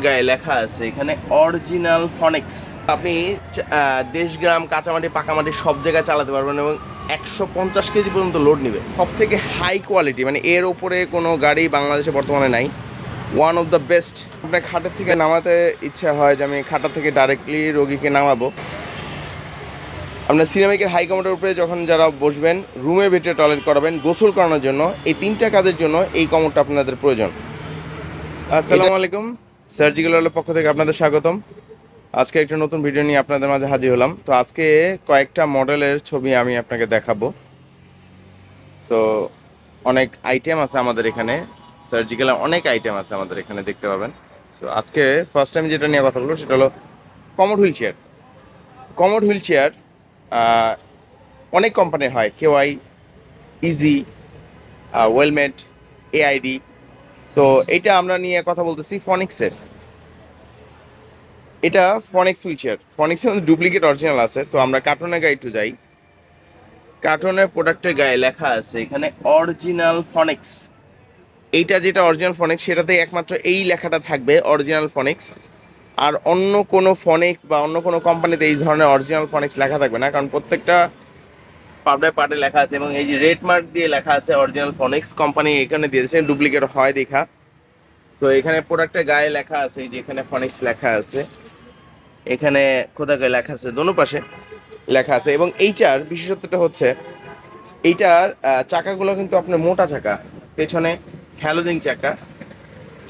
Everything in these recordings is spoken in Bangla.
গায়ে লেখা আছে এখানে অরিজিনাল ফনিক্স। আপনি দেশগ্রাম, কাঁচামাটি, পাকামাটি সব জায়গায় চালাতে পারবেন এবং 150 কেজি পর্যন্ত লোড নেবে। সব থেকে হাই কোয়ালিটি, মানে এর ওপরে কোনো গাড়ি বাংলাদেশে বর্তমানে নাই। One of the best. আপনার খাটের থেকে নামাতে ইচ্ছা হয় যে আমি খাটার থেকে ডাইরেক্টলি রোগীকে নামাবো। আপনার সিনেমাইকের হাই কমোডের উপরে যখন যারা বসবেন, রুমের ভিতরে টয়লেট করাবেন, গোসল করানোর জন্য, এই তিনটা কাজের জন্য এই কমোডটা আপনাদের প্রয়োজন। আসসালামু আলাইকুম, সার্জিক্যাল ওয়ার্ল্ডের পক্ষ থেকে আপনাদের স্বাগতম। আজকে একটা নতুন ভিডিও নিয়ে আপনাদের মাঝে হাজির হলাম। তো আজকে কয়েকটা মডেলের ছবি আমি আপনাকে দেখাবো। সো অনেক আইটেম আছে আমাদের এখানে, সার্জিক্যালের অনেক আইটেম আছে আমাদের এখানে, দেখতে পাবেন। সো আজকে ফার্স্ট টাইম যেটা নিয়ে কথা বলবো সেটা হলো commode wheel chair. Commode wheel chair অনেক কোম্পানির হয়, কেওয়াই, ইজি, ওয়েলমেড, এআইডি। তো এটা আমরা নিয়ে কথা বলতেছি ফনিক্সের। এটা ফনিক্স হুইল চেয়ার। ফনিক্সের মধ্যে ডুপ্লিকেট অরিজিনাল আছে। সো আমরা কার্টুনের গায়ে একটু যাই। কার্টুনের প্রোডাক্টের গায়ে লেখা আছে এখানে অরিজিনাল ফনিক্স। এইটা যেটা অরিজিনাল ফনিক্স, সেটাতে একমাত্র এই লেখাটা থাকবে, অরিজিনাল ফনিক্স। আর অন্য কোনো ফনিক্স বা অন্য কোনো কোম্পানিতে এই ধরনের অরিজিনাল ফনিক্স লেখা থাকবে না, কারণ প্রত্যেকটা পার্টে লেখা আছে এবং এই যে রেড মার্ক দিয়ে লেখা আছে অরিজিনাল ফনিক্স। কোম্পানি এখানে দিয়েছে, ডুপ্লিকেট হয় দেখা। তো এখানে প্রোডাক্টের গায়ে লেখা আছে, এই যে এখানে ফনিক্স লেখা আছে, এখানে খোদা গায়ে লেখা আছে, দোনো পাশে লেখা আছে। এবং এইটার বিশেষত্বটা হচ্ছে এইটার চাকাগুলো কিন্তু আপনার মোটা চাকা, পেছনে হ্যালোজিন চাকা,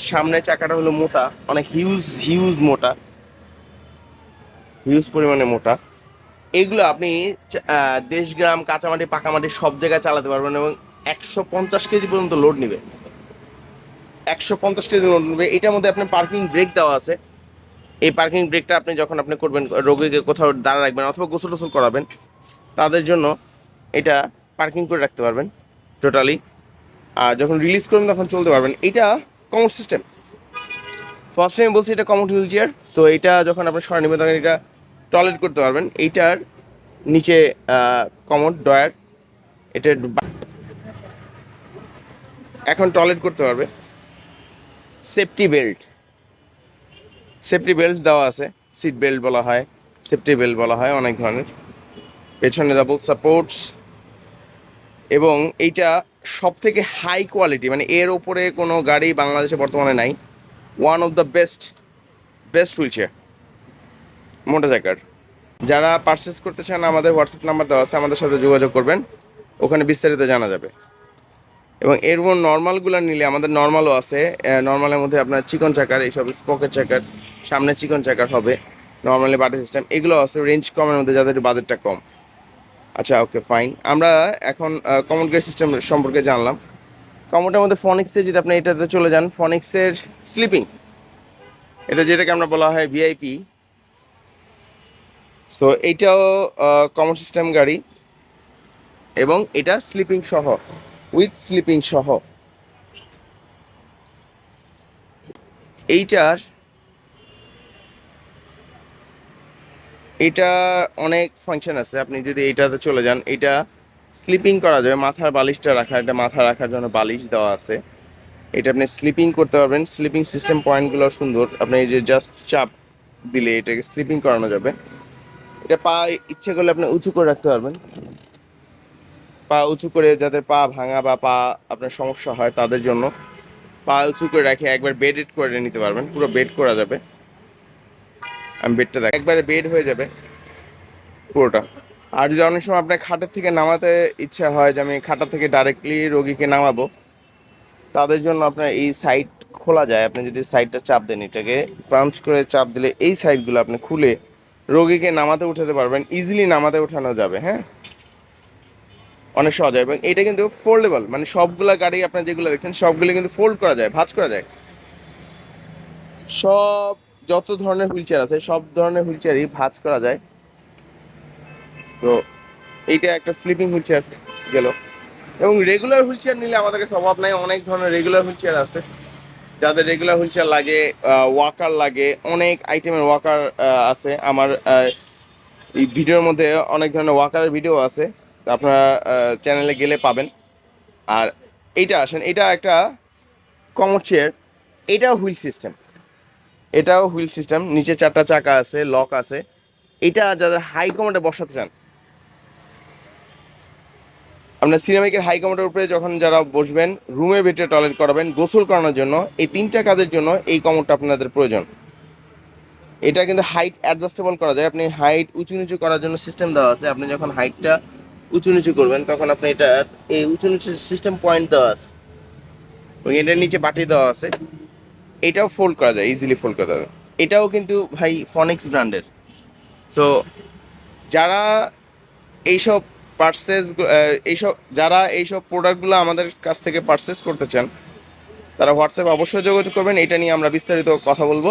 সামনের চাকাটা হলো মোটা, অনেক হিউজ মোটা, হিউজ পরিমাণে মোটা। এইগুলো আপনি দেশগ্রাম, কাঁচামাটি, পাকামাটি সব জায়গায় চালাতে পারবেন এবং 150 কেজি পর্যন্ত লোড নেবে। 150 কেজি লোড নেবে। এটার মধ্যে আপনার পার্কিং ব্রেক দেওয়া আছে। এই পার্কিং ব্রেকটা আপনি যখন আপনি করবেন, রোগীকে কোথাও দাঁড়া রাখবেন অথবা গোসল টোসল করাবেন, তাদের জন্য এটা পার্কিং করে রাখতে পারবেন টোটালি। আর যখন রিলিজ করবেন তখন চলতে পারবেন। এটা কমোড সিস্টেম। ফার্স্ট টাইম বলছি এটা কমোড হুইল চেয়ার। তো এটা যখন আপনি সরাই নেবেন তখন এটা টয়লেট করতে পারবেন। এইটার নিচে কমোড ডয়ার, এটা এখন টয়লেট করতে পারবে। সেফটি বেল্ট, সেফটি বেল্ট দেওয়া আছে। সিট বেল্ট বলা হয়, সেফটি বেল্ট বলা হয় অনেক ধরনের। পেছনে ডাবল সাপোর্টস। এবং এইটা সব থেকে হাই কোয়ালিটি, মানে এর ওপরে কোনো গাড়ি বাংলাদেশে বর্তমানে নাই। One of the best wheel chair, মোটা জায়গার। যারা পারচেস করতে চান আমাদের হোয়াটসঅ্যাপ নাম্বার দেওয়া আছে, আমাদের সাথে যোগাযোগ করবেন, ওখানে বিস্তারিত জানা যাবে। এবং এর উপর নর্মালগুলো নিলে আমাদের নর্মালও আছে। নর্মালের মধ্যে আপনার চিকন চাকার, এইসব স্পকেট চাকার, সামনে চিকন চাকার হবে, নর্মালি বাটার সিস্টেম, এগুলো আছে রেঞ্জ কমের মধ্যে, যাদের বাজেটটা কম। আচ্ছা, ওকে, ফাইন। আমরা এখন কমন গ্রেড সিস্টেম সম্পর্কে জানলাম। কমোডের মধ্যে ফনিক্সের, যদি আপনি এটাতে চলে যান, ফনিক্সের স্লিপিং, এটা যেটাকে আমরা বলা হয় ভিআইপি। সো এইটাও কমন সিস্টেম গাড়ি এবং এটা স্লিপিং সহ, উইথ স্লিপিং সহ। এইটার এটা অনেক ফাংশন আছে। আপনি যদি এইটাতে চলে যান, এটা স্লিপিং করা যাবে, মাথার বালিশটা রাখা, এটা মাথা রাখার জন্য বালিশ দেওয়া আছে। এটা আপনি স্লিপিং করতে পারবেন। স্লিপিং সিস্টেম পয়েন্টগুলো সুন্দর। আপনি এই যে জাস্ট চাপ দিলে এটাকে স্লিপিং করানো যাবে। এটা পা ইচ্ছে করলে আপনি উঁচু করে রাখতে পারবেন। পা উঁচু করে, যাদের পা ভাঙা বা পা আপনার সমস্যা হয় তাদের জন্য পা উঁচু করে রাখে একবার বেড করে নিতে পারবেন। পুরো বেড করা যাবে। আমি বেডটা দেখ, একবারে বেড হয়ে যাবে পুরোটা। আর যদি অনেক সময় আপনার খাটের থেকে নামাতে ইচ্ছা হয় যে আমি খাটা থেকে ডাইরেক্টলি রোগীকে নামাবো, তাদের জন্য আপনার এই সাইড খোলা যায়। আপনি যদি সাইডটা চাপ দেন, এটাকে পাঞ্চ করে চাপ দিলে এই সাইডগুলো আপনি খুলে রোগীকে নামাতে উঠাতে পারবেন। ইজিলি নামাতে উঠানো যাবে, হ্যাঁ, অনেক সহজ হয়। এবং এটা কিন্তু ফোল্ডেবল, মানে সবগুলা গাড়ি আপনার যেগুলো দেখছেন সবগুলো কিন্তু ফোল্ড করা যায়, ভাঁজ করা যায়। সব যত ধরনের হুইল চেয়ার আছে সব ধরনের হুইল চেয়ারই ভাঁজ করা যায়। তো এইটা একটা স্লিপিং হুইল চেয়ার গেল। এবং রেগুলার হুইল চেয়ার নিলে আমাদের কাছে অভাব নাই, অনেক ধরনের রেগুলার হুইল চেয়ার আছে। যাদের রেগুলার হুইল চেয়ার লাগে, ওয়াকার লাগে, অনেক আইটেমের ওয়াকার আছে। আমার এই ভিডিওর মধ্যে অনেক ধরনের ওয়াকারের ভিডিও আছে, তা আপনারা চ্যানেলে গেলে পাবেন। আর এইটা আসেন, এটা একটা কমোড চেয়ার, এটাও হুইল সিস্টেম। এটাও হুইল সিস্টেম, নিচে 4টা চাকা আছে, লক আছে। এটা যাদের হাই কমান্ডে বসাতে চান, আপনার সিরামিকের হাই কমান্ডের উপরে যখন যারা বসবেন, রুমের ভিতরে টয়লেট করাবেন, গোসল করানোর জন্য, এই 3টা কাজের জন্য এই কমোডটা আপনাদের প্রয়োজন। এটা কিন্তু হাইট অ্যাডজাস্টেবল করা যায়, আপনি হাইট উঁচু নিচু করার জন্য সিস্টেম দেওয়া আছে। আপনি যখন হাইটটা উঁচু নিচু করবেন তখন আপনি এটা এই উঁচু নিচু সিস্টেম পয়েন্ট দেওয়া আছে, ওই এটার নিচে বাটি দেওয়া আছে। এটাও ফোল্ড করা যায়, ইজিলি ফোল্ড করা যাবে। এটাও কিন্তু ভাই ফনিক্স ব্র্যান্ডের। সো যারা এইসব পার্সেস যারা এইসব প্রোডাক্টগুলো আমাদের কাছ থেকে পারচেস করতে চান, তারা হোয়াটসঅ্যাপে অবশ্যই যোগাযোগ করবেন, এটা নিয়ে আমরা বিস্তারিত কথা বলবো।